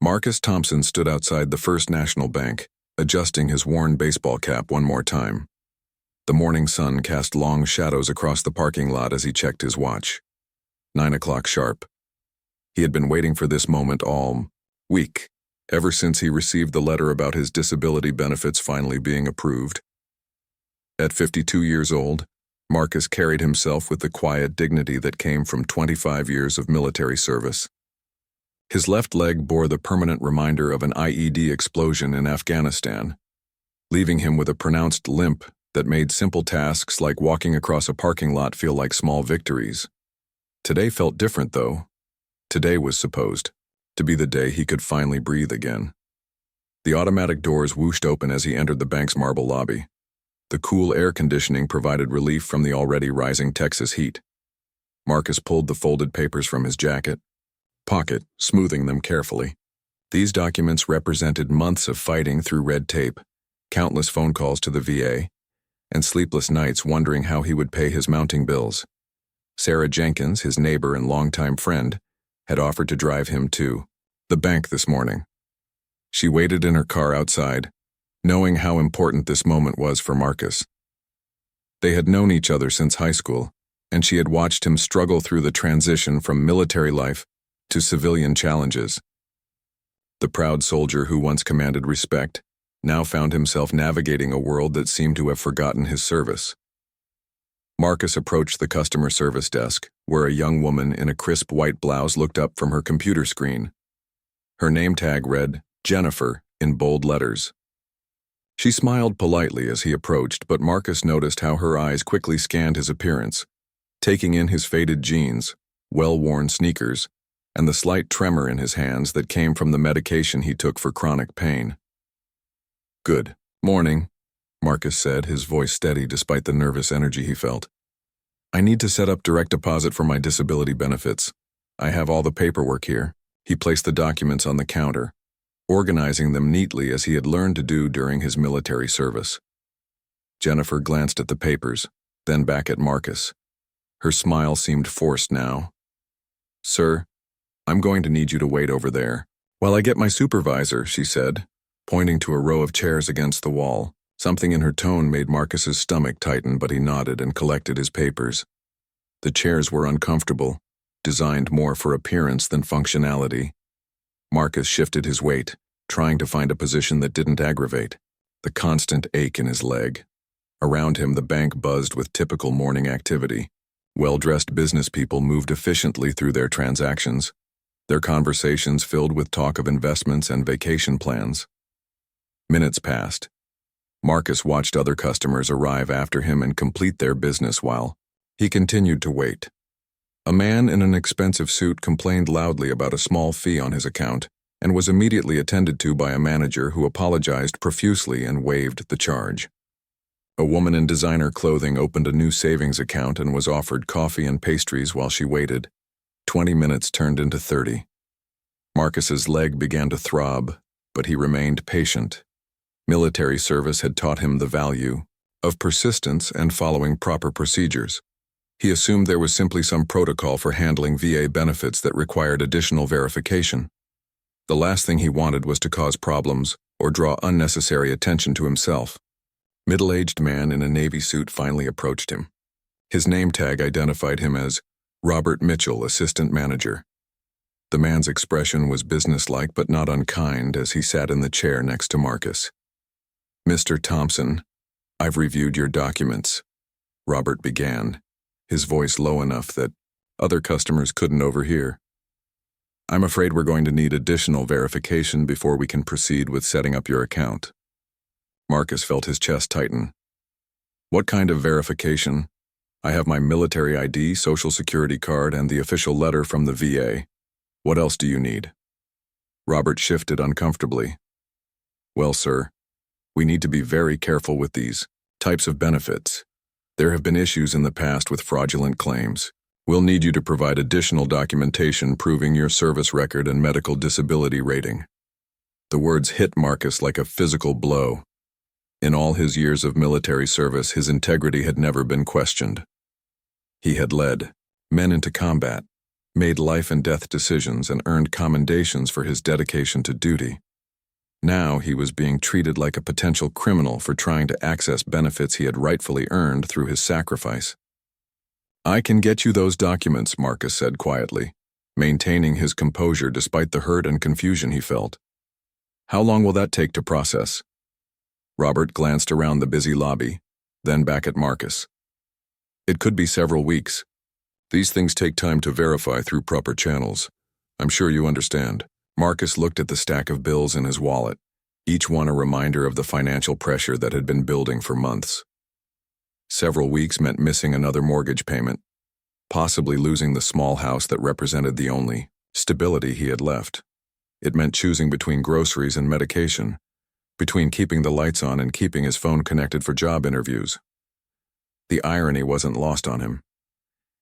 Marcus Thompson stood outside the First National Bank, adjusting his worn baseball cap one more time. The morning sun cast long shadows across the parking lot as he checked his watch. 9 o'clock sharp. He had been waiting for this moment all week, ever since he received the letter about his disability benefits finally being approved. At 52 years old, Marcus carried himself with the quiet dignity that came from 25 years of military service. His left leg bore the permanent reminder of an IED explosion in Afghanistan, leaving him with a pronounced limp that made simple tasks like walking across a parking lot feel like small victories. Today felt different, though. Today was supposed to be the day he could finally breathe again. The automatic doors whooshed open as he entered the bank's marble lobby. The cool air conditioning provided relief from the already rising Texas heat. Marcus pulled the folded papers from his jacket pocket, smoothing them carefully. These documents represented months of fighting through red tape, countless phone calls to the VA, and sleepless nights wondering how he would pay his mounting bills. Sarah Jenkins, his neighbor and longtime friend, had offered to drive him to the bank this morning. She waited in her car outside, knowing how important this moment was for Marcus. They had known each other since high school, and she had watched him struggle through the transition from military life to civilian challenges. The proud soldier who once commanded respect now found himself navigating a world that seemed to have forgotten his service. Marcus approached the customer service desk, where a young woman in a crisp white blouse looked up from her computer screen. Her name tag read, Jennifer, in bold letters. She smiled politely as he approached, but Marcus noticed how her eyes quickly scanned his appearance, taking in his faded jeans, well-worn sneakers, and the slight tremor in his hands that came from the medication he took for chronic pain. "Good morning," Marcus said, his voice steady despite the nervous energy he felt. "I need to set up direct deposit for my disability benefits. I have all the paperwork here." He placed the documents on the counter, organizing them neatly as he had learned to do during his military service. Jennifer glanced at the papers, then back at Marcus. Her smile seemed forced now. "Sir, I'm going to need you to wait over there while I get my supervisor," she said, pointing to a row of chairs against the wall. Something in her tone made Marcus's stomach tighten, but he nodded and collected his papers. The chairs were uncomfortable, designed more for appearance than functionality. Marcus shifted his weight, trying to find a position that didn't aggravate the constant ache in his leg. Around him, the bank buzzed with typical morning activity. Well-dressed business people moved efficiently through their transactions, their conversations filled with talk of investments and vacation plans. Minutes passed. Marcus watched other customers arrive after him and complete their business while he continued to wait. A man in an expensive suit complained loudly about a small fee on his account and was immediately attended to by a manager who apologized profusely and waived the charge. A woman in designer clothing opened a new savings account and was offered coffee and pastries while she waited. 20 minutes turned into 30. Marcus's leg began to throb, but he remained patient. Military service had taught him the value of persistence and following proper procedures. He assumed there was simply some protocol for handling VA benefits that required additional verification. The last thing he wanted was to cause problems or draw unnecessary attention to himself. Middle-aged man in a Navy suit finally approached him. His name tag identified him as Robert Mitchell, assistant manager. The man's expression was businesslike but not unkind as he sat in the chair next to Marcus. "Mr. Thompson, I've reviewed your documents," Robert began, his voice low enough that other customers couldn't overhear. "I'm afraid we're going to need additional verification before we can proceed with setting up your account." Marcus felt his chest tighten. "What kind of verification? I have my military ID, social security card, and the official letter from the VA. What else do you need?" Robert shifted uncomfortably. "Well, sir, we need to be very careful with these types of benefits. There have been issues in the past with fraudulent claims. We'll need you to provide additional documentation proving your service record and medical disability rating." The words hit Marcus like a physical blow. In all his years of military service, his integrity had never been questioned. He had led men into combat, made life and death decisions, and earned commendations for his dedication to duty. Now he was being treated like a potential criminal for trying to access benefits he had rightfully earned through his sacrifice. "I can get you those documents," Marcus said quietly, maintaining his composure despite the hurt and confusion he felt. "How long will that take to process?" Robert glanced around the busy lobby, then back at Marcus. "It could be several weeks. These things take time to verify through proper channels. I'm sure you understand." Marcus looked at the stack of bills in his wallet, each one a reminder of the financial pressure that had been building for months. Several weeks meant missing another mortgage payment, possibly losing the small house that represented the only stability he had left. It meant choosing between groceries and medication, between keeping the lights on and keeping his phone connected for job interviews. The irony wasn't lost on him.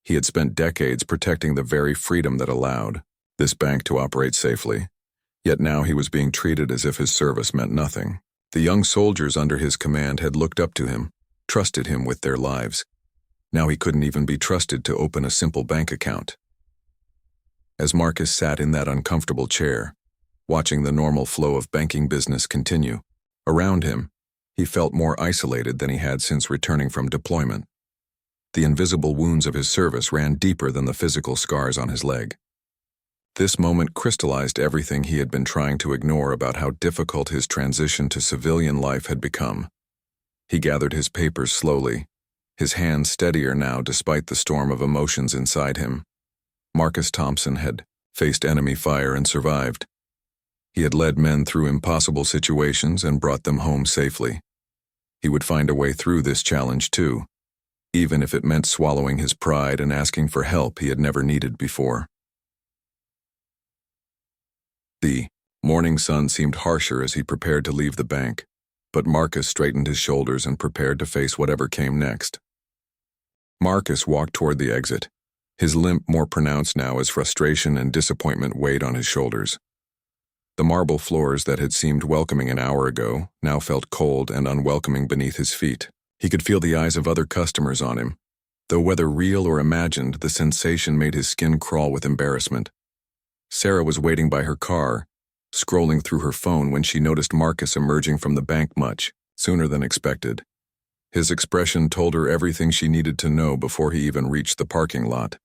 He had spent decades protecting the very freedom that allowed this bank to operate safely, yet now he was being treated as if his service meant nothing. The young soldiers under his command had looked up to him, trusted him with their lives. Now he couldn't even be trusted to open a simple bank account. As Marcus sat in that uncomfortable chair, watching the normal flow of banking business continue, around him, he felt more isolated than he had since returning from deployment. The invisible wounds of his service ran deeper than the physical scars on his leg. This moment crystallized everything he had been trying to ignore about how difficult his transition to civilian life had become. He gathered his papers slowly, his hands steadier now despite the storm of emotions inside him. Marcus Thompson had faced enemy fire and survived. He had led men through impossible situations and brought them home safely. He would find a way through this challenge too, even if it meant swallowing his pride and asking for help he had never needed before. The morning sun seemed harsher as he prepared to leave the bank, but Marcus straightened his shoulders and prepared to face whatever came next. Marcus walked toward the exit, his limp more pronounced now as frustration and disappointment weighed on his shoulders. The marble floors that had seemed welcoming an hour ago now felt cold and unwelcoming beneath his feet. He could feel the eyes of other customers on him, though whether real or imagined, the sensation made his skin crawl with embarrassment. Sarah was waiting by her car, scrolling through her phone when she noticed Marcus emerging from the bank much sooner than expected. His expression told her everything she needed to know before he even reached the parking lot.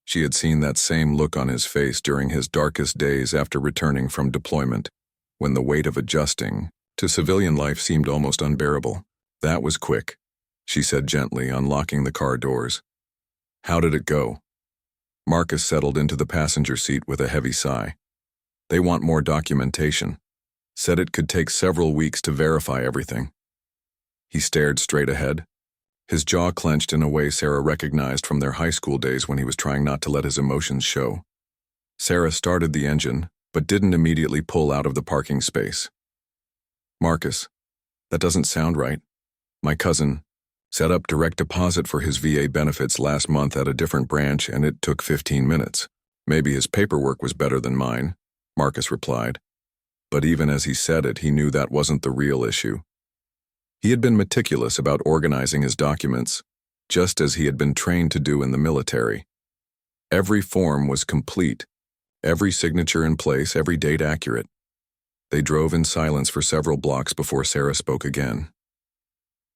She had seen that same look on his face during his darkest days after returning from deployment, when the weight of adjusting to civilian life seemed almost unbearable. "That was quick," she said gently, unlocking the car doors. "How did it go?" Marcus settled into the passenger seat with a heavy sigh. "They want more documentation. Said it could take several weeks to verify everything." He stared straight ahead, his jaw clenched in a way Sarah recognized from their high school days when he was trying not to let his emotions show. Sarah started the engine, but didn't immediately pull out of the parking space. "Marcus, that doesn't sound right. My cousin set up direct deposit for his VA benefits last month at a different branch and it took 15 minutes. Maybe his paperwork was better than mine," Marcus replied. But even as he said it, he knew that wasn't the real issue. He had been meticulous about organizing his documents, just as he had been trained to do in the military. Every form was complete, every signature in place, every date accurate. They drove in silence for several blocks before Sarah spoke again.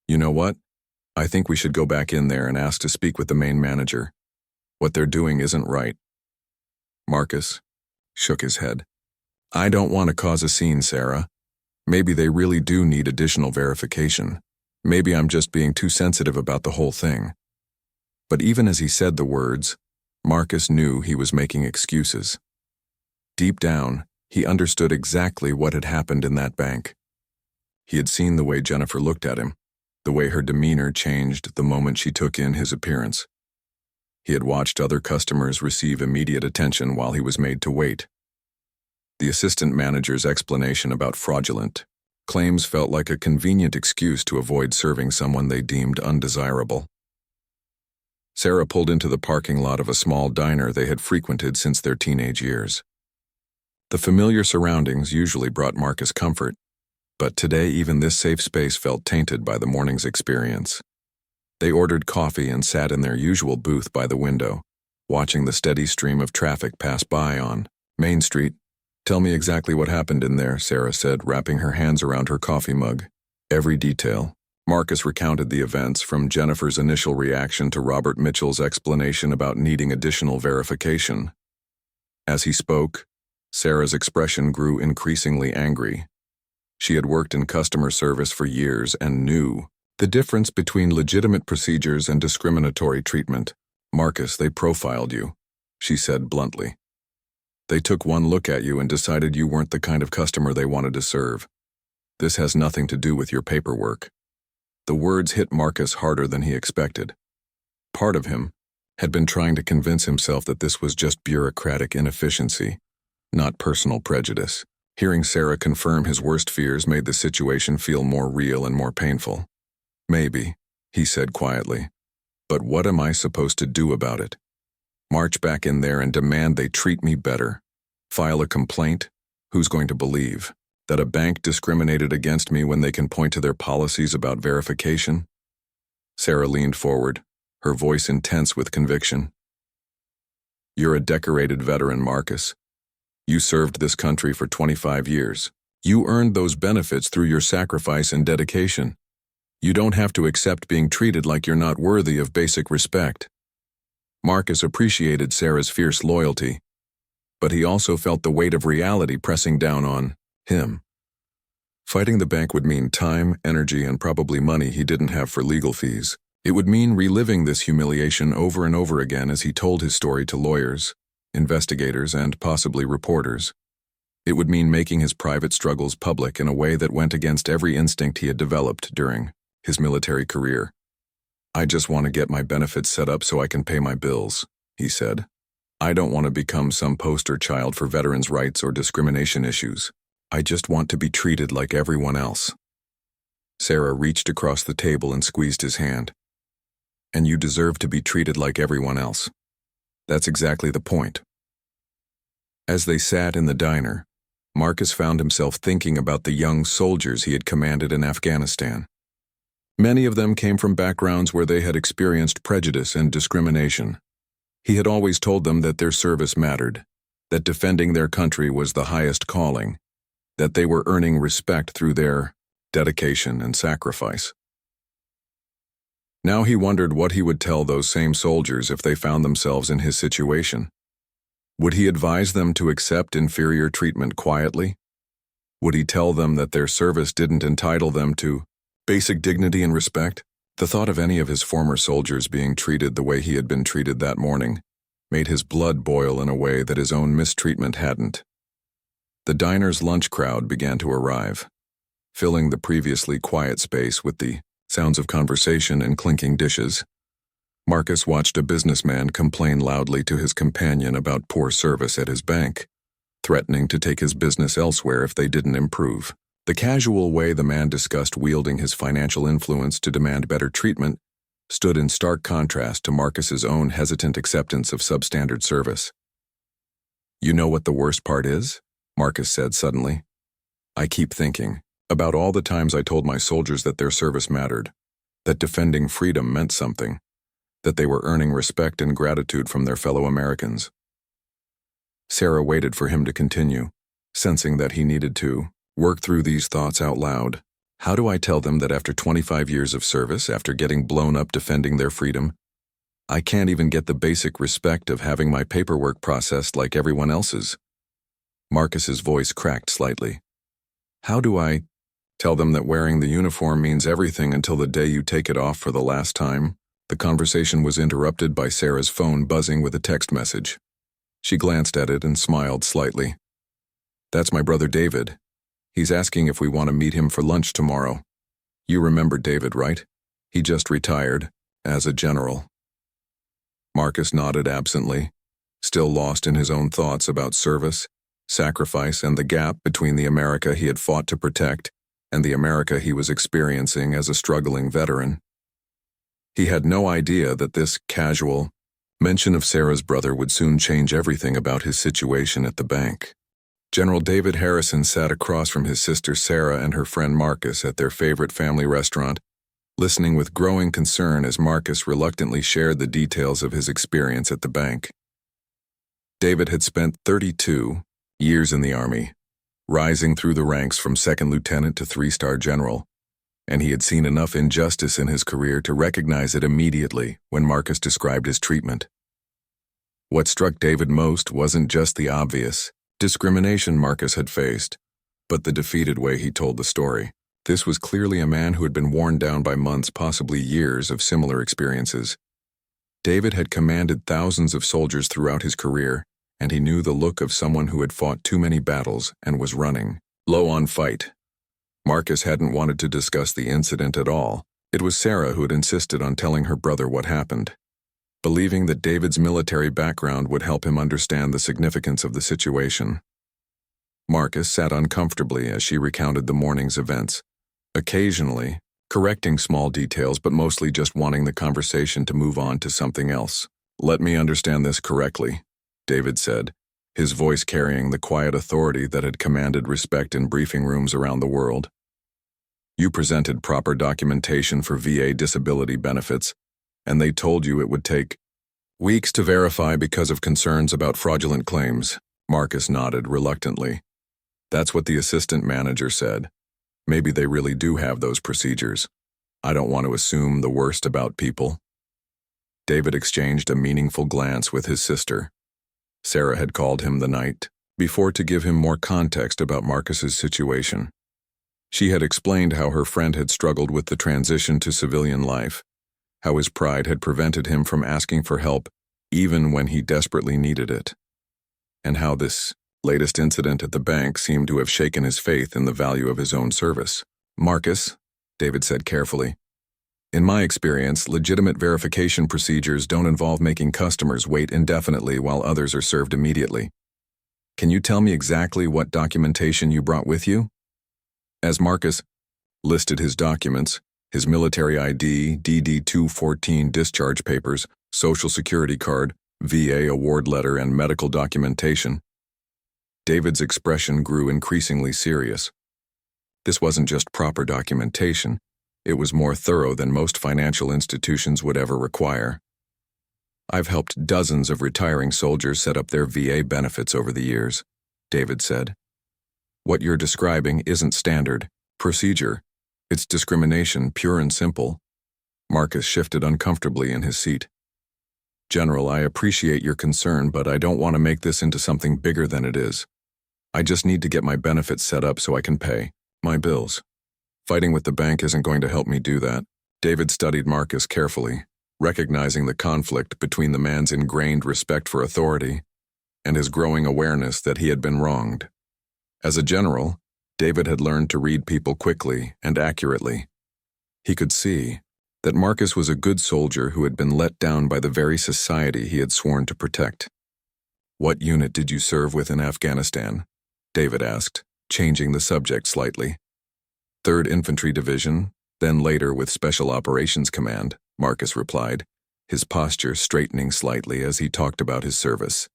"You know what? I think we should go back in there and ask to speak with the main manager. What they're doing isn't right." Marcus shook his head. "I don't want to cause a scene, Sarah. Maybe they really do need additional verification. Maybe I'm just being too sensitive about the whole thing." But even as he said the words, Marcus knew he was making excuses. Deep down, he understood exactly what had happened in that bank. He had seen the way Jennifer looked at him, the way her demeanor changed the moment she took in his appearance. He had watched other customers receive immediate attention while he was made to wait. The assistant manager's explanation about fraudulent claims felt like a convenient excuse to avoid serving someone they deemed undesirable. Sarah pulled into the parking lot of a small diner they had frequented since their teenage years. The familiar surroundings usually brought Marcus comfort, but today even this safe space felt tainted by the morning's experience. They ordered coffee and sat in their usual booth by the window, watching the steady stream of traffic pass by on Main Street. "Tell me exactly what happened in there," Sarah said, wrapping her hands around her coffee mug. "Every detail." Marcus recounted the events, from Jennifer's initial reaction to Robert Mitchell's explanation about needing additional verification. As he spoke, Sarah's expression grew increasingly angry. She had worked in customer service for years and knew the difference between legitimate procedures and discriminatory treatment. "Marcus, they profiled you," she said bluntly. "They took one look at you and decided you weren't the kind of customer they wanted to serve. This has nothing to do with your paperwork." The words hit Marcus harder than he expected. Part of him had been trying to convince himself that this was just bureaucratic inefficiency, not personal prejudice. Hearing Sarah confirm his worst fears made the situation feel more real and more painful. "Maybe," he said quietly. "But what am I supposed to do about it? March back in there and demand they treat me better? File a complaint? Who's going to believe that a bank discriminated against me when they can point to their policies about verification?" Sarah leaned forward, her voice intense with conviction. "You're a decorated veteran, Marcus. You served this country for 25 years. You earned those benefits through your sacrifice and dedication. You don't have to accept being treated like you're not worthy of basic respect." Marcus appreciated Sarah's fierce loyalty, but he also felt the weight of reality pressing down on him. Fighting the bank would mean time, energy, and probably money he didn't have for legal fees. It would mean reliving this humiliation over and over again as he told his story to lawyers, investigators, and possibly reporters. It would mean making his private struggles public in a way that went against every instinct he had developed during his military career. "I just want to get my benefits set up so I can pay my bills," he said. "I don't want to become some poster child for veterans' rights or discrimination issues. I just want to be treated like everyone else." Sarah reached across the table and squeezed his hand. "And you deserve to be treated like everyone else. That's exactly the point." As they sat in the diner, Marcus found himself thinking about the young soldiers he had commanded in Afghanistan. Many of them came from backgrounds where they had experienced prejudice and discrimination. He had always told them that their service mattered, that defending their country was the highest calling, that they were earning respect through their dedication and sacrifice. Now he wondered what he would tell those same soldiers if they found themselves in his situation. Would he advise them to accept inferior treatment quietly? Would he tell them that their service didn't entitle them to basic dignity and respect? The thought of any of his former soldiers being treated the way he had been treated that morning made his blood boil in a way that his own mistreatment hadn't. The diner's lunch crowd began to arrive, filling the previously quiet space with the sounds of conversation and clinking dishes. Marcus watched a businessman complain loudly to his companion about poor service at his bank, threatening to take his business elsewhere if they didn't improve. The casual way the man discussed wielding his financial influence to demand better treatment stood in stark contrast to Marcus's own hesitant acceptance of substandard service. "You know what the worst part is?" Marcus said suddenly. "I keep thinking about all the times I told my soldiers that their service mattered, that defending freedom meant something, that they were earning respect and gratitude from their fellow Americans." Sarah waited for him to continue, sensing that he needed to work through these thoughts out loud. "How do I tell them that after 25 years of service, after getting blown up defending their freedom, I can't even get the basic respect of having my paperwork processed like everyone else's?" Marcus's voice cracked slightly. "How do I tell them that wearing the uniform means everything until the day you take it off for the last time?" The conversation was interrupted by Sarah's phone buzzing with a text message. She glanced at it and smiled slightly. "That's my brother David. He's asking if we want to meet him for lunch tomorrow. You remember David, right? He just retired, as a general." Marcus nodded absently, still lost in his own thoughts about service, sacrifice, and the gap between the America he had fought to protect and the America he was experiencing as a struggling veteran. He had no idea that this casual mention of Sarah's brother would soon change everything about his situation at the bank. General David Harrison sat across from his sister Sarah and her friend Marcus at their favorite family restaurant, listening with growing concern as Marcus reluctantly shared the details of his experience at the bank. David had spent 32 years in the Army, rising through the ranks from second lieutenant to three-star general, and he had seen enough injustice in his career to recognize it immediately when Marcus described his treatment. What struck David most wasn't just the obvious discrimination Marcus had faced, but the defeated way he told the story. This was clearly a man who had been worn down by months, possibly years, of similar experiences. David had commanded thousands of soldiers throughout his career, and he knew the look of someone who had fought too many battles and was running low on fight. Marcus hadn't wanted to discuss the incident at all. It was Sarah who had insisted on telling her brother what happened, believing that David's military background would help him understand the significance of the situation. Marcus sat uncomfortably as she recounted the morning's events, occasionally correcting small details but mostly just wanting the conversation to move on to something else. "Let me understand this correctly," David said, his voice carrying the quiet authority that had commanded respect in briefing rooms around the world. "You presented proper documentation for VA disability benefits, and they told you it would take weeks to verify because of concerns about fraudulent claims." Marcus nodded reluctantly. "That's what the assistant manager said. Maybe they really do have those procedures. I don't want to assume the worst about people." David exchanged a meaningful glance with his sister. Sarah had called him the night before to give him more context about Marcus's situation. She had explained how her friend had struggled with the transition to civilian life, how his pride had prevented him from asking for help even when he desperately needed it, and how this latest incident at the bank seemed to have shaken his faith in the value of his own service. "Marcus," David said carefully, "in my experience, legitimate verification procedures don't involve making customers wait indefinitely while others are served immediately. Can you tell me exactly what documentation you brought with you?" As Marcus listed his documents, his military ID, DD-214 discharge papers, Social Security card, VA award letter, and medical documentation, David's expression grew increasingly serious. This wasn't just proper documentation, it was more thorough than most financial institutions would ever require. "I've helped dozens of retiring soldiers set up their VA benefits over the years," David said. "What you're describing isn't standard procedure. It's discrimination, pure and simple." Marcus shifted uncomfortably in his seat. "General, I appreciate your concern, but I don't want to make this into something bigger than it is. I just need to get my benefits set up so I can pay my bills. Fighting with the bank isn't going to help me do that." David studied Marcus carefully, recognizing the conflict between the man's ingrained respect for authority and his growing awareness that he had been wronged. As a general, David had learned to read people quickly and accurately. He could see that Marcus was a good soldier who had been let down by the very society he had sworn to protect. "What unit did you serve with in Afghanistan?" David asked, changing the subject slightly. "3rd Infantry Division, then later with Special Operations Command," Marcus replied, his posture straightening slightly as he talked about his service.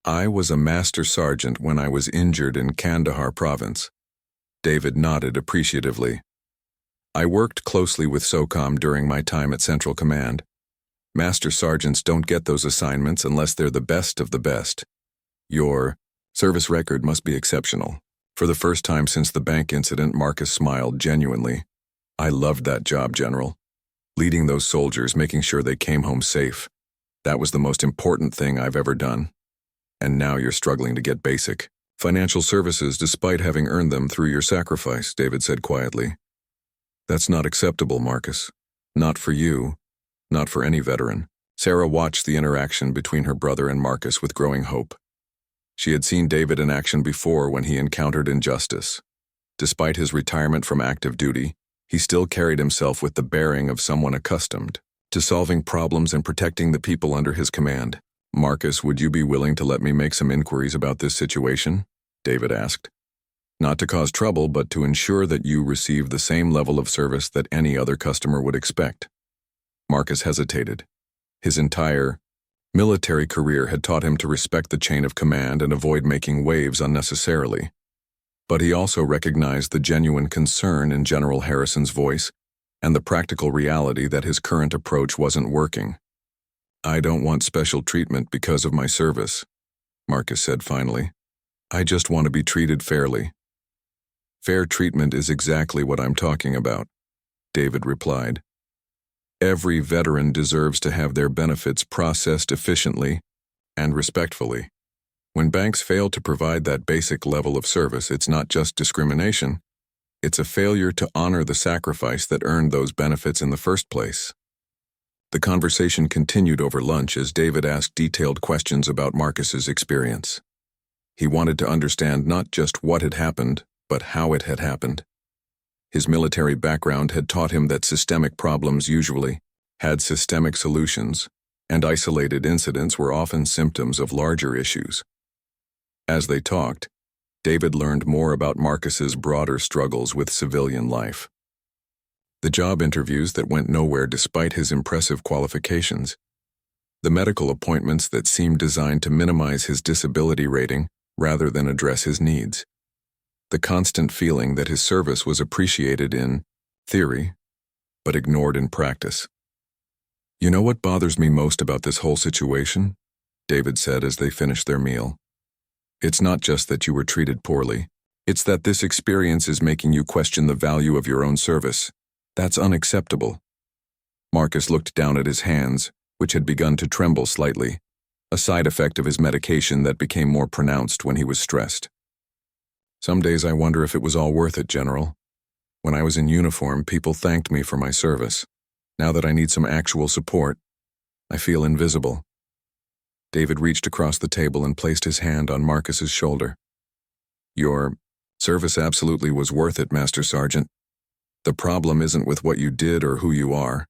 "I was a master sergeant when I was injured in Kandahar province." David nodded appreciatively. "I worked closely with SOCOM during my time at Central Command. Master sergeants don't get those assignments unless they're the best of the best. Your service record must be exceptional." For the first time since the bank incident, Marcus smiled genuinely. "I loved that job, General. Leading those soldiers, making sure they came home safe. That was the most important thing I've ever done. And now you're struggling to get basic financial services despite having earned them through your sacrifice," David said quietly. "That's not acceptable, Marcus. Not for you, not for any veteran." Sarah watched the interaction between her brother and Marcus with growing hope. She had seen David in action before when he encountered injustice. Despite his retirement from active duty, he still carried himself with the bearing of someone accustomed to solving problems and protecting the people under his command. "Marcus, would you be willing to let me make some inquiries about this situation?" David asked. "Not to cause trouble, but to ensure that you receive the same level of service that any other customer would expect." Marcus hesitated. His entire military career had taught him to respect the chain of command and avoid making waves unnecessarily. But he also recognized the genuine concern in General Harrison's voice and the practical reality that his current approach wasn't working. "I don't want special treatment because of my service," Marcus said finally. "I just want to be treated fairly." "Fair treatment is exactly what I'm talking about," David replied. "Every veteran deserves to have their benefits processed efficiently and respectfully. When banks fail to provide that basic level of service, it's not just discrimination. It's a failure to honor the sacrifice that earned those benefits in the first place." The conversation continued over lunch as David asked detailed questions about Marcus's experience. He wanted to understand not just what had happened, but how it had happened. His military background had taught him that systemic problems usually had systemic solutions, and isolated incidents were often symptoms of larger issues. As they talked, David learned more about Marcus's broader struggles with civilian life. The job interviews that went nowhere despite his impressive qualifications, the medical appointments that seemed designed to minimize his disability rating rather than address his needs, the constant feeling that his service was appreciated in theory, but ignored in practice. "You know what bothers me most about this whole situation?" David said as they finished their meal. "It's not just that you were treated poorly. It's that this experience is making you question the value of your own service. That's unacceptable." Marcus looked down at his hands, which had begun to tremble slightly, a side effect of his medication that became more pronounced when he was stressed. "Some days I wonder if it was all worth it, General. When I was in uniform, people thanked me for my service. Now that I need some actual support, I feel invisible." David reached across the table and placed his hand on Marcus's shoulder. "Your service absolutely was worth it, Master Sergeant. The problem isn't with what you did or who you are.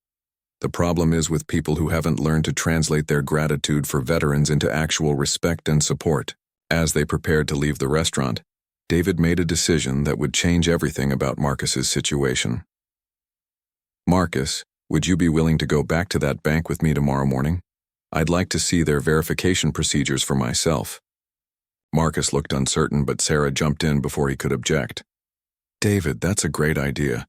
The problem is with people who haven't learned to translate their gratitude for veterans into actual respect and support." As they prepared to leave the restaurant, David made a decision that would change everything about Marcus's situation. "Marcus, would you be willing to go back to that bank with me tomorrow morning? I'd like to see their verification procedures for myself." Marcus looked uncertain, but Sarah jumped in before he could object. "David, that's a great idea.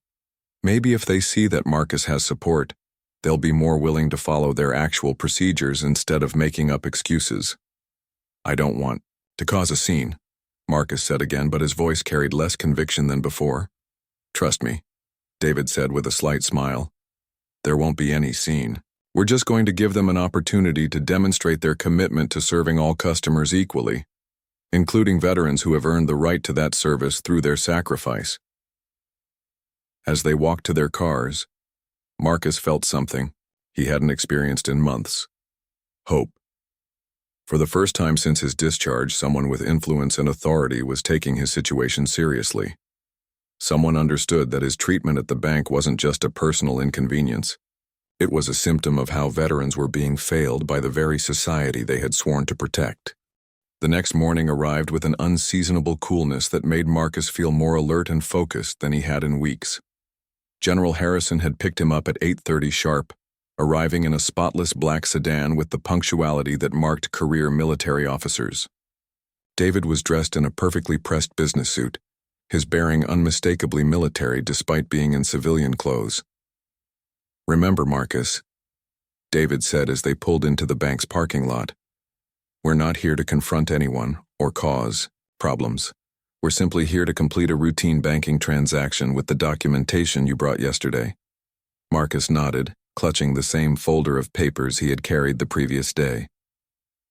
Maybe if they see that Marcus has support, they'll be more willing to follow their actual procedures instead of making up excuses." "I don't want to cause a scene," Marcus said again, but his voice carried less conviction than before. "Trust me," David said with a slight smile. "There won't be any scene. We're just going to give them an opportunity to demonstrate their commitment to serving all customers equally, including veterans who have earned the right to that service through their sacrifice." As they walked to their cars, Marcus felt something he hadn't experienced in months: hope. For the first time since his discharge, someone with influence and authority was taking his situation seriously. Someone understood that his treatment at the bank wasn't just a personal inconvenience. It was a symptom of how veterans were being failed by the very society they had sworn to protect. The next morning arrived with an unseasonable coolness that made Marcus feel more alert and focused than he had in weeks. General Harrison had picked him up at 8:30 sharp, arriving in a spotless black sedan with the punctuality that marked career military officers. David was dressed in a perfectly pressed business suit, his bearing unmistakably military despite being in civilian clothes. "Remember, Marcus," David said as they pulled into the bank's parking lot, "we're not here to confront anyone or cause problems. We're simply here to complete a routine banking transaction with the documentation you brought yesterday." Marcus nodded, clutching the same folder of papers he had carried the previous day.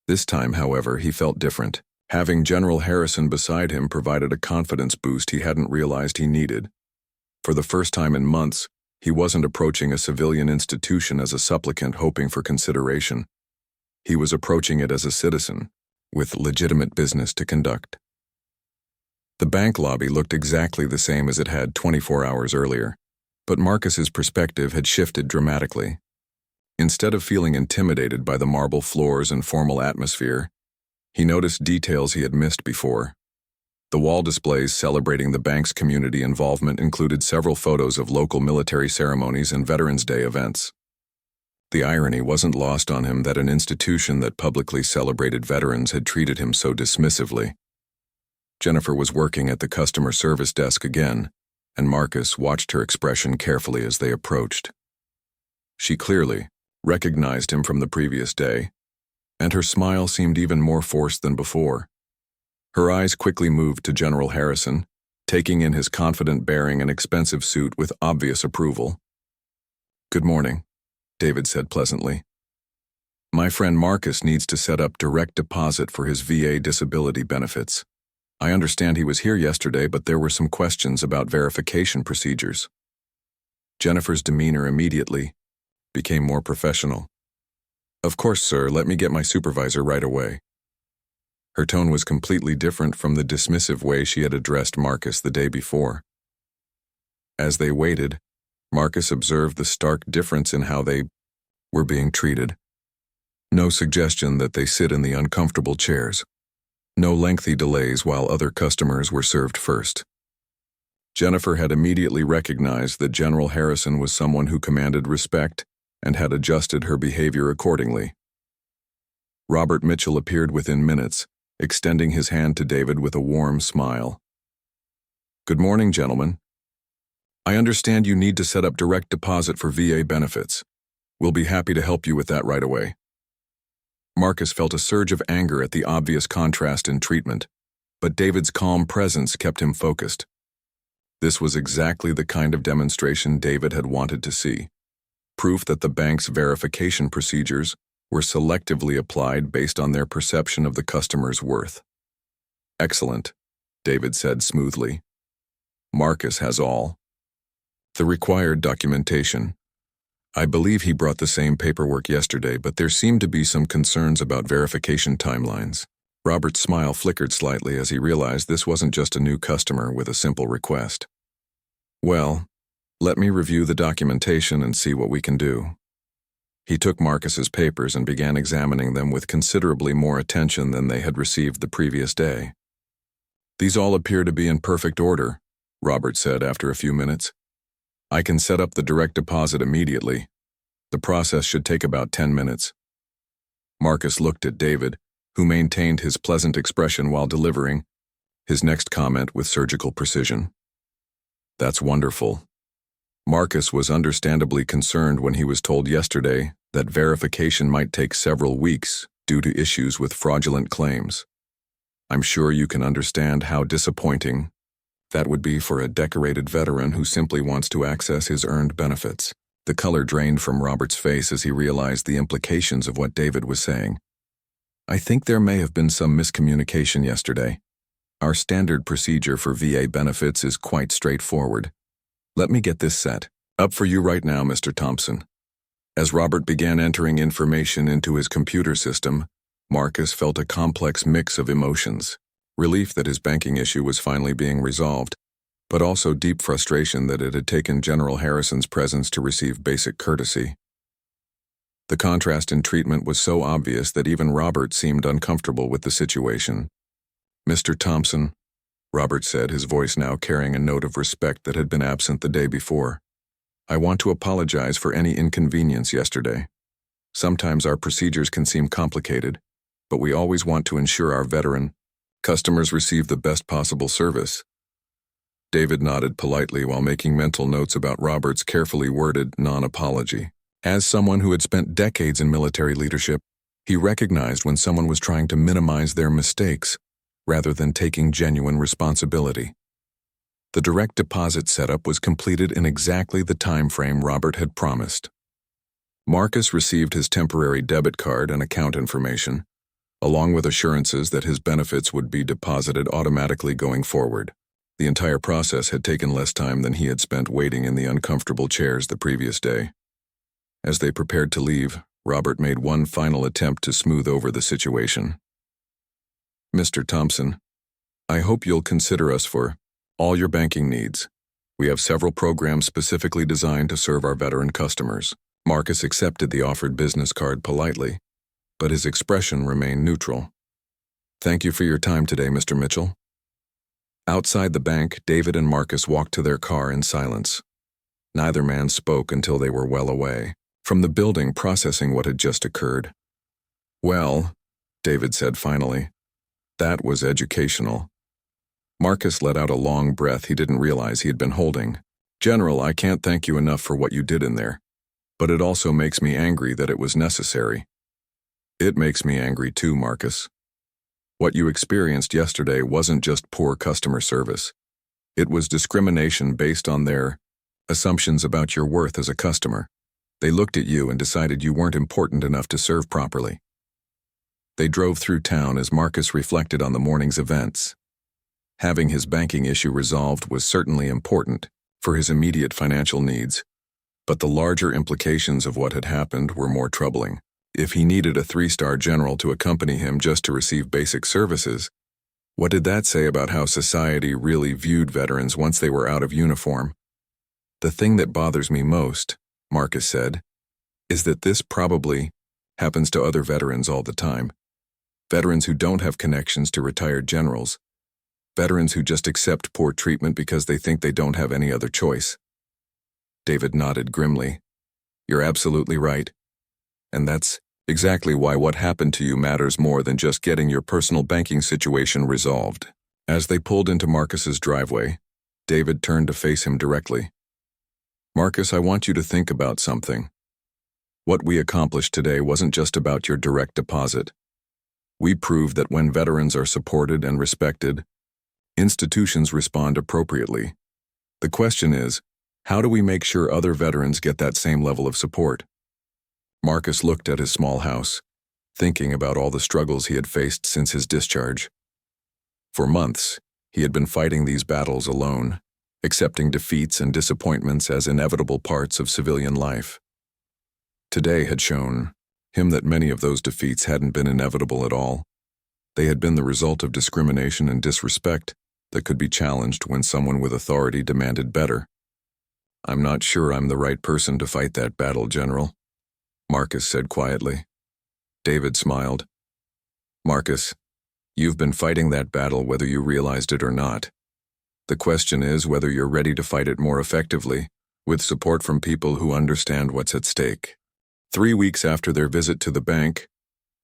This time, however, he felt different. Having General Harrison beside him provided a confidence boost he hadn't realized he needed. For the first time in months, he wasn't approaching a civilian institution as a supplicant hoping for consideration. He was approaching it as a citizen, with legitimate business to conduct. The bank lobby looked exactly the same as it had 24 hours earlier, but Marcus's perspective had shifted dramatically. Instead of feeling intimidated by the marble floors and formal atmosphere, he noticed details he had missed before. The wall displays celebrating the bank's community involvement included several photos of local military ceremonies and Veterans Day events. The irony wasn't lost on him that an institution that publicly celebrated veterans had treated him so dismissively. Jennifer was working at the customer service desk again, and Marcus watched her expression carefully as they approached. She clearly recognized him from the previous day, and her smile seemed even more forced than before. Her eyes quickly moved to General Harrison, taking in his confident bearing and expensive suit with obvious approval. "Good morning," David said pleasantly. "My friend Marcus needs to set up direct deposit for his VA disability benefits. I understand he was here yesterday, but there were some questions about verification procedures." Jennifer's demeanor immediately became more professional. "Of course, sir, let me get my supervisor right away." Her tone was completely different from the dismissive way she had addressed Marcus the day before. As they waited, Marcus observed the stark difference in how they were being treated. No suggestion that they sit in the uncomfortable chairs. No lengthy delays while other customers were served first. Jennifer had immediately recognized that General Harrison was someone who commanded respect and had adjusted her behavior accordingly. Robert Mitchell appeared within minutes, extending his hand to David with a warm smile. "Good morning, gentlemen. I understand you need to set up direct deposit for VA benefits. We'll be happy to help you with that right away." Marcus felt a surge of anger at the obvious contrast in treatment, but David's calm presence kept him focused. This was exactly the kind of demonstration David had wanted to see. Proof that the bank's verification procedures were selectively applied based on their perception of the customer's worth. "Excellent," David said smoothly. "Marcus has all the required documentation. I believe he brought the same paperwork yesterday, but there seemed to be some concerns about verification timelines." Robert's smile flickered slightly as he realized this wasn't just a new customer with a simple request. "Well, let me review the documentation and see what we can do." He took Marcus's papers and began examining them with considerably more attention than they had received the previous day. "These all appear to be in perfect order," Robert said after a few minutes. "I can set up the direct deposit immediately. The process should take about 10 minutes. Marcus looked at David, who maintained his pleasant expression while delivering his next comment with surgical precision. "That's wonderful." Marcus was understandably concerned when he was told yesterday that verification might take several weeks due to issues with fraudulent claims. "I'm sure you can understand how disappointing that would be for a decorated veteran who simply wants to access his earned benefits." The color drained from Robert's face as he realized the implications of what David was saying. "I think there may have been some miscommunication yesterday. Our standard procedure for VA benefits is quite straightforward. Let me get this set up for you right now, Mr. Thompson." As Robert began entering information into his computer system, Marcus felt a complex mix of emotions. Relief that his banking issue was finally being resolved, but also deep frustration that it had taken General Harrison's presence to receive basic courtesy. The contrast in treatment was so obvious that even Robert seemed uncomfortable with the situation. "Mr. Thompson," Robert said, his voice now carrying a note of respect that had been absent the day before, "I want to apologize for any inconvenience yesterday. Sometimes our procedures can seem complicated, but we always want to ensure our veteran customers receive the best possible service." David nodded politely while making mental notes about Robert's carefully worded non-apology. As someone who had spent decades in military leadership, he recognized when someone was trying to minimize their mistakes rather than taking genuine responsibility. The direct deposit setup was completed in exactly the time frame Robert had promised. Marcus received his temporary debit card and account information, along with assurances that his benefits would be deposited automatically going forward. The entire process had taken less time than he had spent waiting in the uncomfortable chairs the previous day. As they prepared to leave, Robert made one final attempt to smooth over the situation. "Mr. Thompson, I hope you'll consider us for all your banking needs. We have several programs specifically designed to serve our veteran customers." Marcus accepted the offered business card politely, but his expression remained neutral. "Thank you for your time today, Mr. Mitchell." Outside the bank, David and Marcus walked to their car in silence. Neither man spoke until they were well away from the building, processing what had just occurred. "Well," David said finally, "that was educational. Marcus let out a long breath he didn't realize he had been holding. "General, I can't thank you enough for what you did in there. But it also makes me angry that it was necessary." "It makes me angry too, Marcus. What you experienced yesterday wasn't just poor customer service. It was discrimination based on their assumptions about your worth as a customer. They looked at you and decided you weren't important enough to serve properly." They drove through town as Marcus reflected on the morning's events. Having his banking issue resolved was certainly important for his immediate financial needs, but the larger implications of what had happened were more troubling. If he needed a 3-star general to accompany him just to receive basic services, what did that say about how society really viewed veterans once they were out of uniform? "The thing that bothers me most," Marcus said, "is that this probably happens to other veterans all the time. Veterans who don't have connections to retired generals. Veterans who just accept poor treatment because they think they don't have any other choice." David nodded grimly. "You're absolutely right. And that's exactly why what happened to you matters more than just getting your personal banking situation resolved." As they pulled into Marcus's driveway, David turned to face him directly. "Marcus, I want you to think about something. What we accomplished today wasn't just about your direct deposit. We proved that when veterans are supported and respected, institutions respond appropriately. The question is, how do we make sure other veterans get that same level of support?" Marcus looked at his small house, thinking about all the struggles he had faced since his discharge. For months, he had been fighting these battles alone, accepting defeats and disappointments as inevitable parts of civilian life. Today had shown him that many of those defeats hadn't been inevitable at all. They had been the result of discrimination and disrespect that could be challenged when someone with authority demanded better. "I'm not sure I'm the right person to fight that battle, General," Marcus said quietly. David smiled. "Marcus, you've been fighting that battle whether you realized it or not. The question is whether you're ready to fight it more effectively, with support from people who understand what's at stake." 3 weeks after their visit to the bank,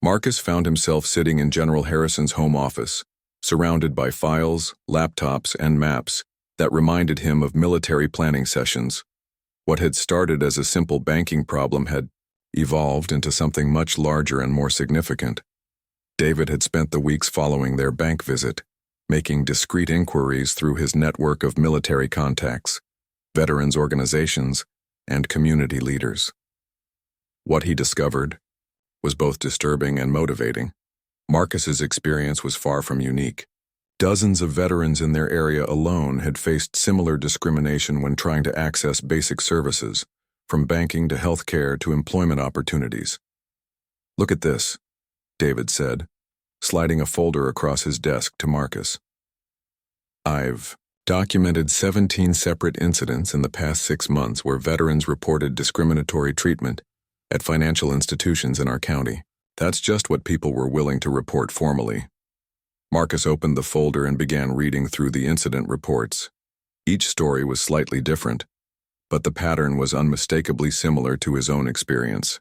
Marcus found himself sitting in General Harrison's home office, surrounded by files, laptops, and maps that reminded him of military planning sessions. What had started as a simple banking problem had evolved into something much larger and more significant. David had spent the weeks following their bank visit, making discreet inquiries through his network of military contacts, veterans organizations, and community leaders. What he discovered was both disturbing and motivating. Marcus's experience was far from unique. Dozens of veterans in their area alone had faced similar discrimination when trying to access basic services, from banking to healthcare to employment opportunities. "Look at this," David said, sliding a folder across his desk to Marcus. "I've documented 17 separate incidents in the past 6 months where veterans reported discriminatory treatment at financial institutions in our county. That's just what people were willing to report formally." Marcus opened the folder and began reading through the incident reports. Each story was slightly different, but the pattern was unmistakably similar to his own experience.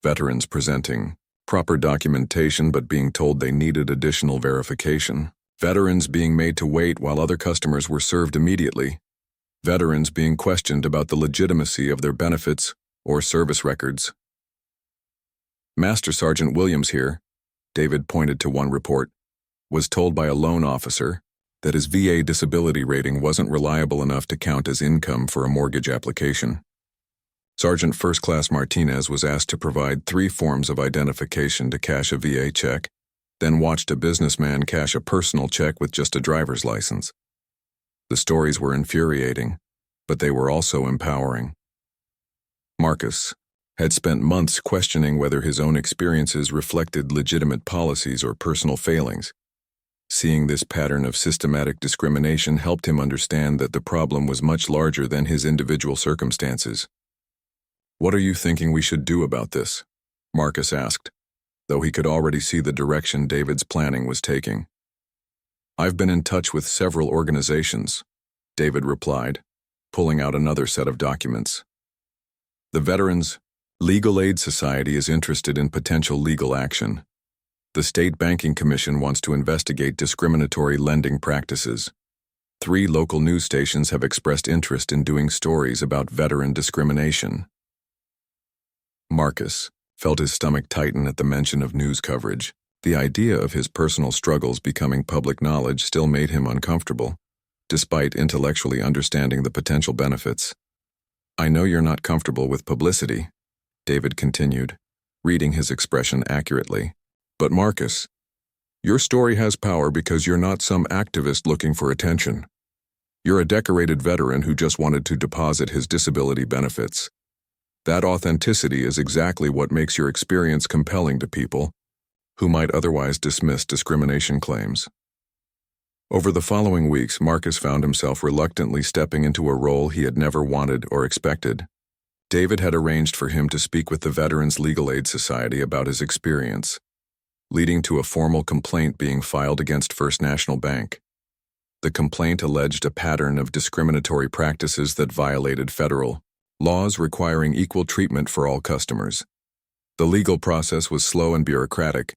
Veterans presenting proper documentation but being told they needed additional verification. Veterans being made to wait while other customers were served immediately. Veterans being questioned about the legitimacy of their benefits or service records. "Master Sergeant Williams here," David pointed to one report, "was told by a loan officer that his VA disability rating wasn't reliable enough to count as income for a mortgage application. Sergeant First Class Martinez was asked to provide 3 forms of identification to cash a VA check, then watched a businessman cash a personal check with just a driver's license. The stories were infuriating, but they were also empowering." Marcus had spent months questioning whether his own experiences reflected legitimate policies or personal failings. Seeing this pattern of systematic discrimination helped him understand that the problem was much larger than his individual circumstances. "What are you thinking we should do about this?" Marcus asked, though he could already see the direction David's planning was taking. "I've been in touch with several organizations," David replied, pulling out another set of documents. "The Veterans Legal Aid Society is interested in potential legal action. The State Banking Commission wants to investigate discriminatory lending practices. 3 local news stations have expressed interest in doing stories about veteran discrimination. Marcus felt his stomach tighten at the mention of news coverage. The idea of his personal struggles becoming public knowledge still made him uncomfortable, despite intellectually understanding the potential benefits. "I know you're not comfortable with publicity," David continued, reading his expression accurately. "But Marcus, your story has power because you're not some activist looking for attention. You're a decorated veteran who just wanted to deposit his disability benefits. That authenticity is exactly what makes your experience compelling to people who might otherwise dismiss discrimination claims." Over the following weeks, Marcus found himself reluctantly stepping into a role he had never wanted or expected. David had arranged for him to speak with the Veterans Legal Aid Society about his experience, leading to a formal complaint being filed against First National Bank. The complaint alleged a pattern of discriminatory practices that violated federal laws requiring equal treatment for all customers. The legal process was slow and bureaucratic,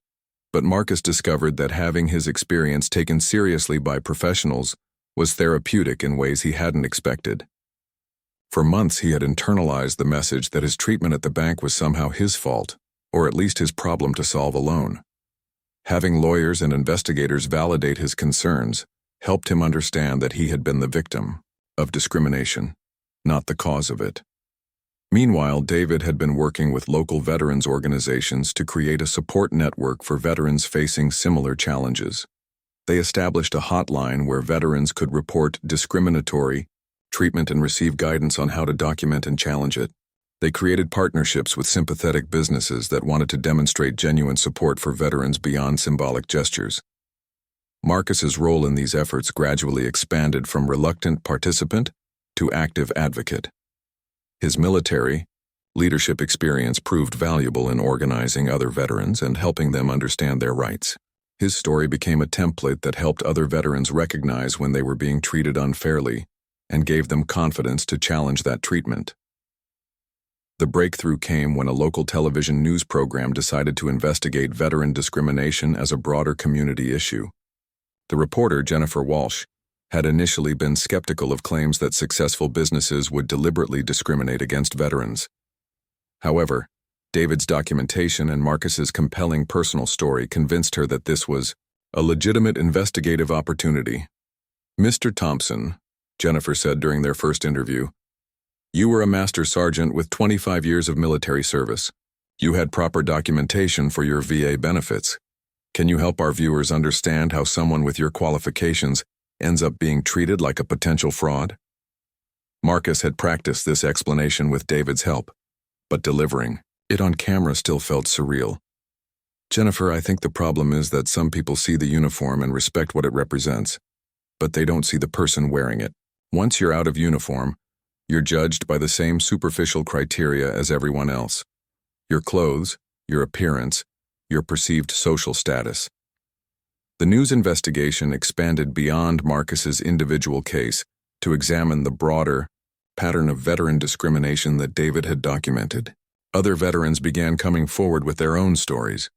but Marcus discovered that having his experience taken seriously by professionals was therapeutic in ways he hadn't expected. For months he had internalized the message that his treatment at the bank was somehow his fault, or at least his problem to solve alone. Having lawyers and investigators validate his concerns helped him understand that he had been the victim of discrimination, not the cause of it. Meanwhile, David had been working with local veterans organizations to create a support network for veterans facing similar challenges. They established a hotline where veterans could report discriminatory treatment and receive guidance on how to document and challenge it. They created partnerships with sympathetic businesses that wanted to demonstrate genuine support for veterans beyond symbolic gestures. Marcus's role in these efforts gradually expanded from reluctant participant to active advocate. His military leadership experience proved valuable in organizing other veterans and helping them understand their rights. His story became a template that helped other veterans recognize when they were being treated unfairly and gave them confidence to challenge that treatment. The breakthrough came when a local television news program decided to investigate veteran discrimination as a broader community issue. The reporter, Jennifer Walsh, had initially been skeptical of claims that successful businesses would deliberately discriminate against veterans. However, David's documentation and Marcus's compelling personal story convinced her that this was a legitimate investigative opportunity. "Mr. Thompson," Jennifer said during their first interview, "you were a master sergeant with 25 years of military service. You had proper documentation for your VA benefits. Can you help our viewers understand how someone with your qualifications ends up being treated like a potential fraud?" Marcus had practiced this explanation with David's help, but delivering it on camera still felt surreal. "Jennifer, I think the problem is that some people see the uniform and respect what it represents, but they don't see the person wearing it. Once you're out of uniform, you're judged by the same superficial criteria as everyone else: your clothes, your appearance, your perceived social status." The news investigation expanded beyond Marcus's individual case to examine the broader pattern of veteran discrimination that David had documented. Other veterans began coming forward with their own stories,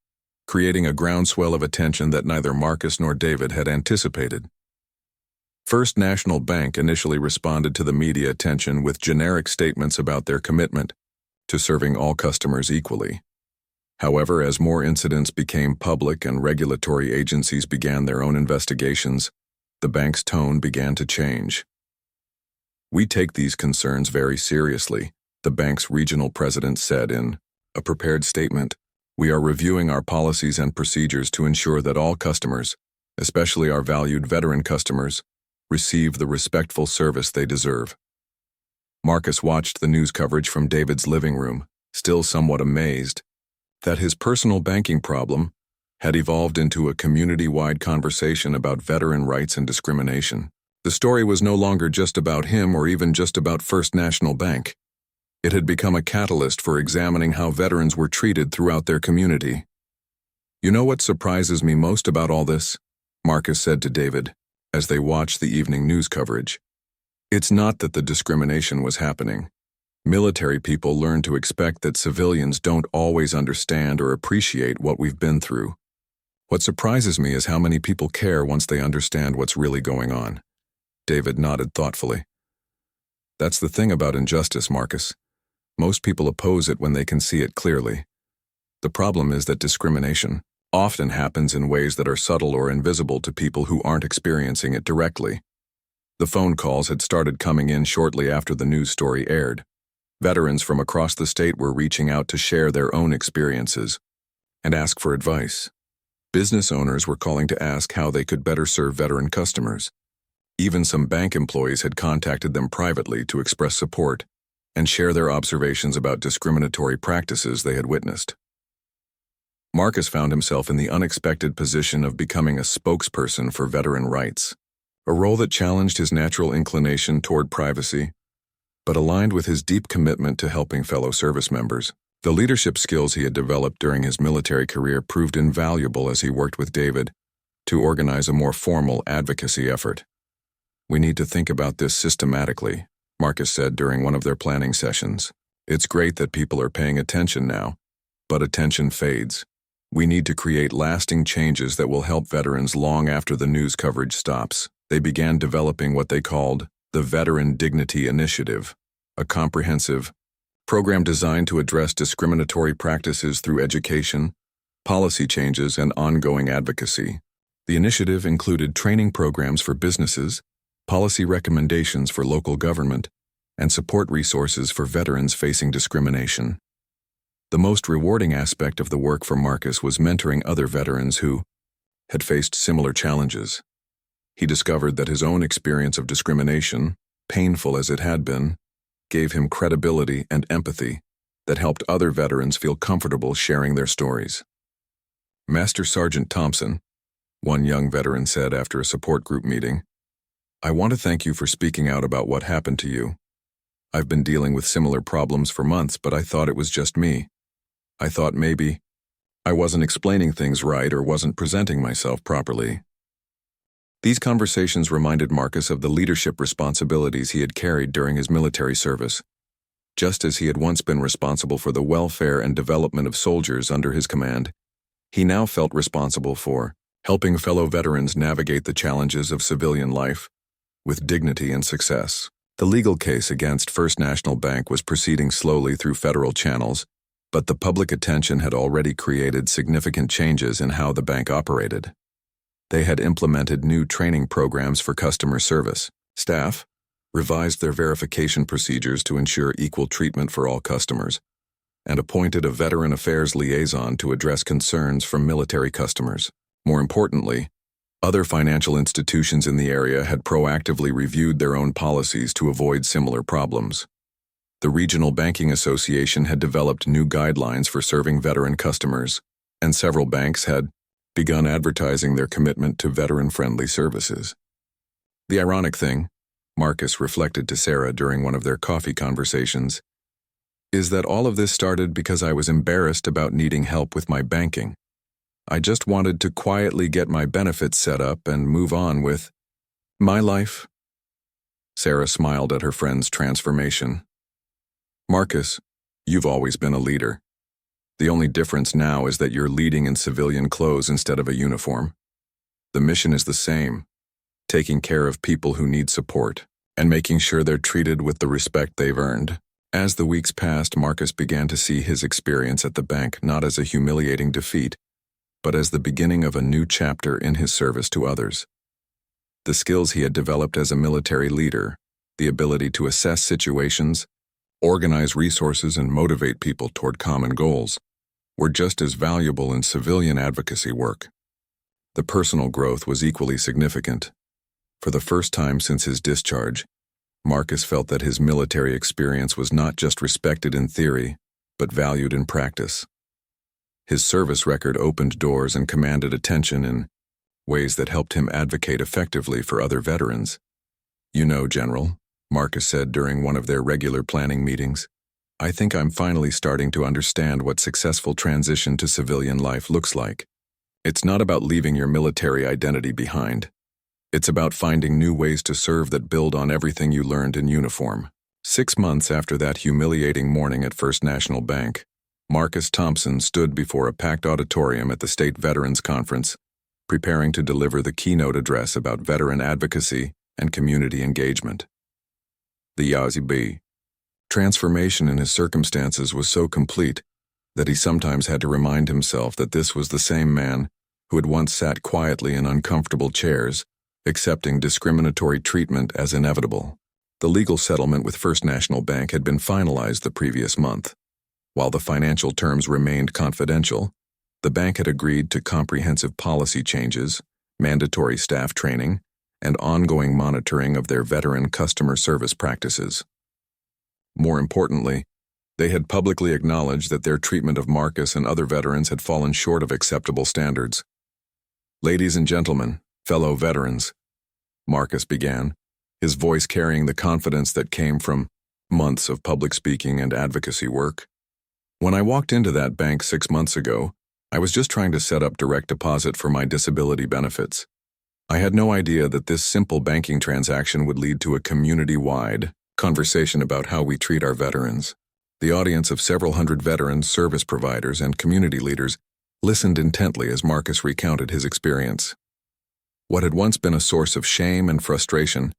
creating a groundswell of attention that neither Marcus nor David had anticipated. First National Bank initially responded to the media attention with generic statements about their commitment to serving all customers equally. However, as more incidents became public and regulatory agencies began their own investigations, the bank's tone began to change. "We take these concerns very seriously," the bank's regional president said in a prepared statement. "We are reviewing our policies and procedures to ensure that all customers, especially our valued veteran customers, receive the respectful service they deserve." Marcus watched the news coverage from David's living room, still somewhat amazed that his personal banking problem had evolved into a community-wide conversation about veteran rights and discrimination. The story was no longer just about him or even just about First National Bank. It had become a catalyst for examining how veterans were treated throughout their community. "You know what surprises me most about all this?" Marcus said to David, as they watched the evening news coverage. "It's not that the discrimination was happening. Military people learn to expect that civilians don't always understand or appreciate what we've been through. What surprises me is how many people care once they understand what's really going on." David nodded thoughtfully. That's the thing about injustice, Marcus. Most people oppose it when they can see it clearly. The problem is that discrimination often happens in ways that are subtle or invisible to people who aren't experiencing it directly. The phone calls had started coming in shortly after the news story aired. Veterans from across the state were reaching out to share their own experiences and ask for advice. Business owners were calling to ask how they could better serve veteran customers. Even some bank employees had contacted them privately to express support and share their observations about discriminatory practices they had witnessed. Marcus found himself in the unexpected position of becoming a spokesperson for veteran rights, a role that challenged his natural inclination toward privacy, but aligned with his deep commitment to helping fellow service members. The leadership skills he had developed during his military career proved invaluable as he worked with David to organize a more formal advocacy effort. "We need to think about this systematically," Marcus said during one of their planning sessions. "It's great that people are paying attention now, but attention fades. We need to create lasting changes that will help veterans long after the news coverage stops." They began developing what they called the Veteran Dignity Initiative, a comprehensive program designed to address discriminatory practices through education, policy changes, and ongoing advocacy. The initiative included training programs for businesses, policy recommendations for local government, and support resources for veterans facing discrimination. The most rewarding aspect of the work for Marcus was mentoring other veterans who had faced similar challenges. He discovered that his own experience of discrimination, painful as it had been, gave him credibility and empathy that helped other veterans feel comfortable sharing their stories. "Master Sergeant Thompson," one young veteran said after a support group meeting, "I want to thank you for speaking out about what happened to you. I've been dealing with similar problems for months, but I thought it was just me. I thought maybe I wasn't explaining things right or wasn't presenting myself properly." These conversations reminded Marcus of the leadership responsibilities he had carried during his military service. Just as he had once been responsible for the welfare and development of soldiers under his command, he now felt responsible for helping fellow veterans navigate the challenges of civilian life with dignity and success. The legal case against First National Bank was proceeding slowly through federal channels, but the public attention had already created significant changes in how the bank operated. They had implemented new training programs for customer service staff, revised their verification procedures to ensure equal treatment for all customers, and appointed a veteran affairs liaison to address concerns from military customers. More importantly, other financial institutions in the area had proactively reviewed their own policies to avoid similar problems. The Regional Banking Association had developed new guidelines for serving veteran customers, and several banks had begun advertising their commitment to veteran-friendly services. The ironic thing, Marcus reflected to Sarah during one of their coffee conversations, is that all of this started because I was embarrassed about needing help with my banking. I just wanted to quietly get my benefits set up and move on with my life. Sarah smiled at her friend's transformation. "Marcus, you've always been a leader. The only difference now is that you're leading in civilian clothes instead of a uniform. The mission is the same, taking care of people who need support and making sure they're treated with the respect they've earned." As the weeks passed, Marcus began to see his experience at the bank not as a humiliating defeat, but as the beginning of a new chapter in his service to others. The skills he had developed as a military leader, the ability to assess situations, organize resources, and motivate people toward common goals, were just as valuable in civilian advocacy work. The personal growth was equally significant. For the first time since his discharge, Marcus felt that his military experience was not just respected in theory, but valued in practice. His service record opened doors and commanded attention in ways that helped him advocate effectively for other veterans. "You know, General," Marcus said during one of their regular planning meetings, "I think I'm finally starting to understand what successful transition to civilian life looks like. It's not about leaving your military identity behind. It's about finding new ways to serve that build on everything you learned in uniform." 6 months after that humiliating morning at First National Bank, Marcus Thompson stood before a packed auditorium at the State Veterans Conference, preparing to deliver the keynote address about veteran advocacy and community engagement. The Yazibi transformation in his circumstances was so complete that he sometimes had to remind himself that this was the same man who had once sat quietly in uncomfortable chairs, accepting discriminatory treatment as inevitable. The legal settlement with First National Bank had been finalized the previous month. While the financial terms remained confidential, the bank had agreed to comprehensive policy changes, mandatory staff training, and ongoing monitoring of their veteran customer service practices. More importantly, they had publicly acknowledged that their treatment of Marcus and other veterans had fallen short of acceptable standards. "Ladies and gentlemen, fellow veterans," Marcus began, his voice carrying the confidence that came from months of public speaking and advocacy work. "When I walked into that bank 6 months ago, I was just trying to set up direct deposit for my disability benefits. I had no idea that this simple banking transaction would lead to a community-wide conversation about how we treat our veterans." The audience of several hundred veterans, service providers, and community leaders listened intently as Marcus recounted his experience. What had once been a source of shame and frustration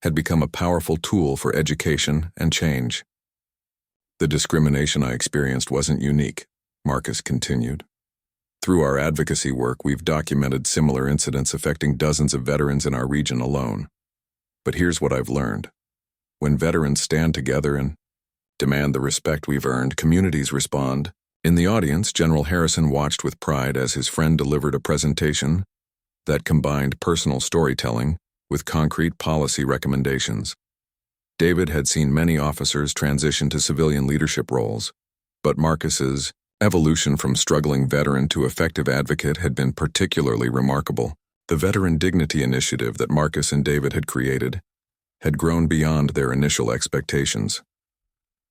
had become a powerful tool for education and change. "The discrimination I experienced wasn't unique," Marcus continued. "Through our advocacy work, we've documented similar incidents affecting dozens of veterans in our region alone. But here's what I've learned. When veterans stand together and demand the respect we've earned, communities respond." In the audience, General Harrison watched with pride as his friend delivered a presentation that combined personal storytelling with concrete policy recommendations. David had seen many officers transition to civilian leadership roles, but Marcus's evolution from struggling veteran to effective advocate had been particularly remarkable. The Veteran Dignity Initiative that Marcus and David had created had grown beyond their initial expectations.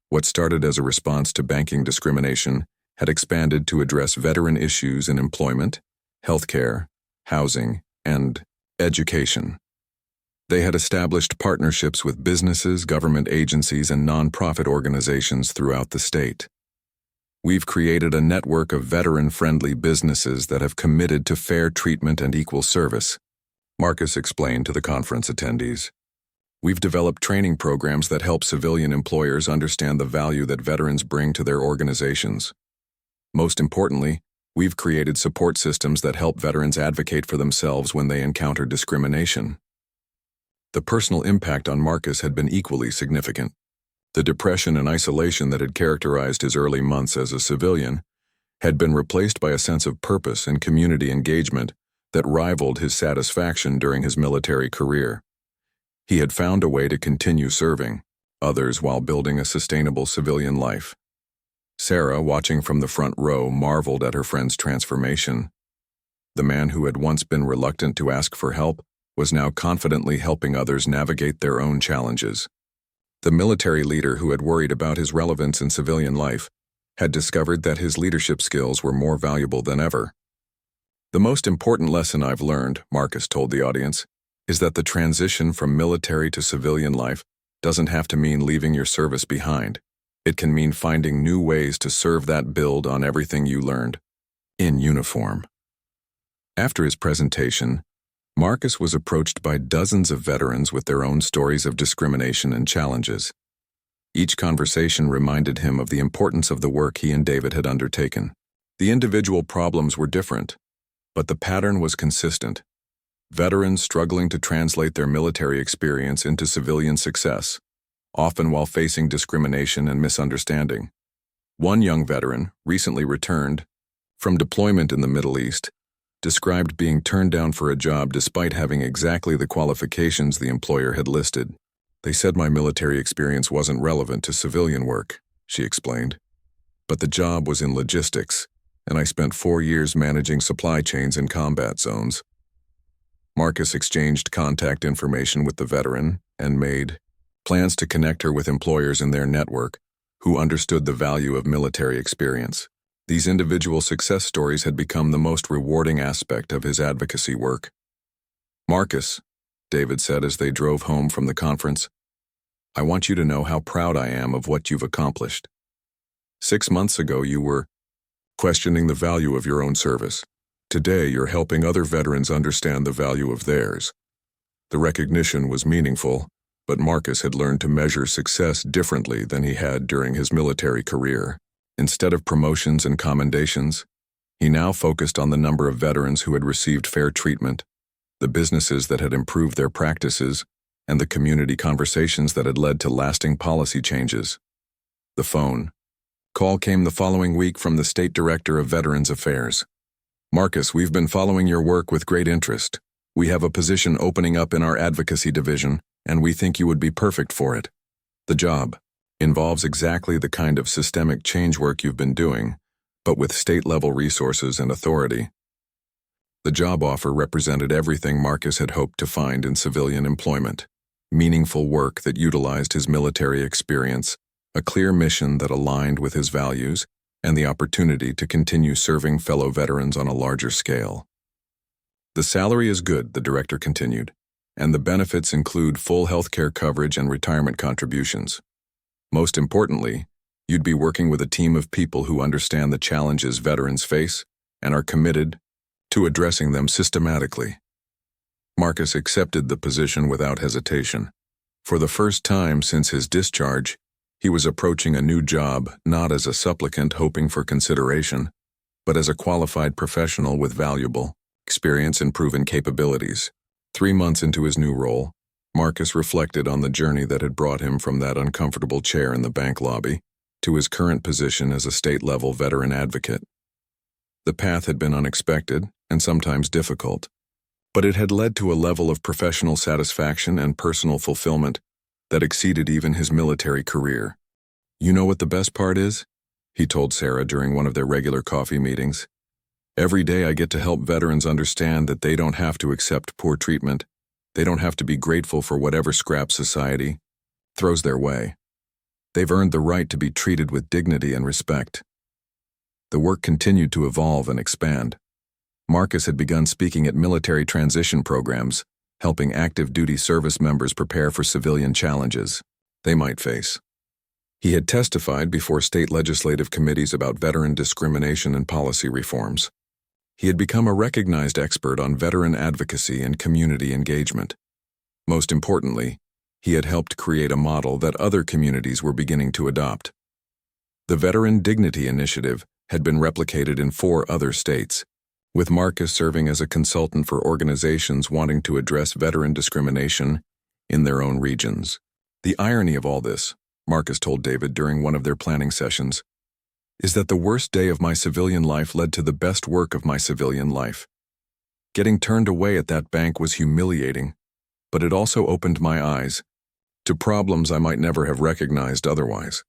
What started as a response to banking discrimination had expanded to address veteran issues in employment, healthcare, housing, and education. They had established partnerships with businesses, government agencies, and nonprofit organizations throughout the state. "We've created a network of veteran-friendly businesses that have committed to fair treatment and equal service," Marcus explained to the conference attendees. "We've developed training programs that help civilian employers understand the value that veterans bring to their organizations. Most importantly, we've created support systems that help veterans advocate for themselves when they encounter discrimination." The personal impact on Marcus had been equally significant. The depression and isolation that had characterized his early months as a civilian had been replaced by a sense of purpose and community engagement that rivaled his satisfaction during his military career. He had found a way to continue serving others while building a sustainable civilian life. Sarah, watching from the front row, marveled at her friend's transformation. The man who had once been reluctant to ask for help was now confidently helping others navigate their own challenges. The military leader who had worried about his relevance in civilian life had discovered that his leadership skills were more valuable than ever. "The most important lesson I've learned," Marcus told the audience, "is that the transition from military to civilian life doesn't have to mean leaving your service behind. It can mean finding new ways to serve that build on everything you learned in uniform." After his presentation, Marcus was approached by dozens of veterans with their own stories of discrimination and challenges. Each conversation reminded him of the importance of the work he and David had undertaken. The individual problems were different, but the pattern was consistent. Veterans struggling to translate their military experience into civilian success, often while facing discrimination and misunderstanding. One young veteran, recently returned from deployment in the Middle East, described being turned down for a job despite having exactly the qualifications the employer had listed. "They said my military experience wasn't relevant to civilian work," she explained. "But the job was in logistics, and I spent 4 years managing supply chains in combat zones." Marcus exchanged contact information with the veteran and made plans to connect her with employers in their network who understood the value of military experience. These individual success stories had become the most rewarding aspect of his advocacy work. "Marcus," David said as they drove home from the conference, "I want you to know how proud I am of what you've accomplished. 6 months ago you were questioning the value of your own service. Today you're helping other veterans understand the value of theirs. The recognition was meaningful, but Marcus had learned to measure success differently than he had during his military career. Instead of promotions and commendations, he now focused on the number of veterans who had received fair treatment, the businesses that had improved their practices, and the community conversations that had led to lasting policy changes. The phone call came the following week from the State Director of Veterans Affairs. "Marcus, we've been following your work with great interest. We have a position opening up in our advocacy division, and we think you would be perfect for it. The job involves exactly the kind of systemic change work you've been doing, but with state-level resources and authority." The job offer represented everything Marcus had hoped to find in civilian employment: meaningful work that utilized his military experience, a clear mission that aligned with his values, and the opportunity to continue serving fellow veterans on a larger scale. "The salary is good," the director continued, "and the benefits include full health care coverage and retirement contributions. Most importantly, you'd be working with a team of people who understand the challenges veterans face and are committed to addressing them systematically." Marcus accepted the position without hesitation. For the first time since his discharge, he was approaching a new job not as a supplicant hoping for consideration, but as a qualified professional with valuable experience and proven capabilities. 3 months into his new role, Marcus reflected on the journey that had brought him from that uncomfortable chair in the bank lobby to his current position as a state-level veteran advocate. The path had been unexpected and sometimes difficult, but it had led to a level of professional satisfaction and personal fulfillment that exceeded even his military career. "You know what the best part is?" he told Sarah during one of their regular coffee meetings. "Every day I get to help veterans understand that they don't have to accept poor treatment. They don't have to be grateful for whatever scrap society throws their way. They've earned the right to be treated with dignity and respect." The work continued to evolve and expand. Marcus had begun speaking at military transition programs, helping active duty service members prepare for civilian challenges they might face. He had testified before state legislative committees about veteran discrimination and policy reforms. He had become a recognized expert on veteran advocacy and community engagement. Most importantly, he had helped create a model that other communities were beginning to adopt. The Veteran Dignity Initiative had been replicated in 4 other states, with Marcus serving as a consultant for organizations wanting to address veteran discrimination in their own regions. "The irony of all this," Marcus told David during one of their planning sessions, "is that the worst day of my civilian life led to the best work of my civilian life. Getting turned away at that bank was humiliating, but it also opened my eyes to problems I might never have recognized otherwise."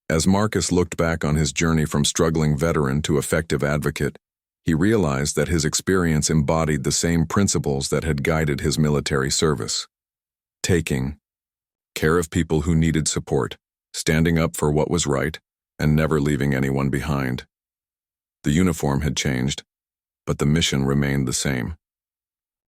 As Marcus looked back on his journey from struggling veteran to effective advocate, he realized that his experience embodied the same principles that had guided his military service: taking care of people who needed support, standing up for what was right, and never leaving anyone behind. The uniform had changed, but the mission remained the same.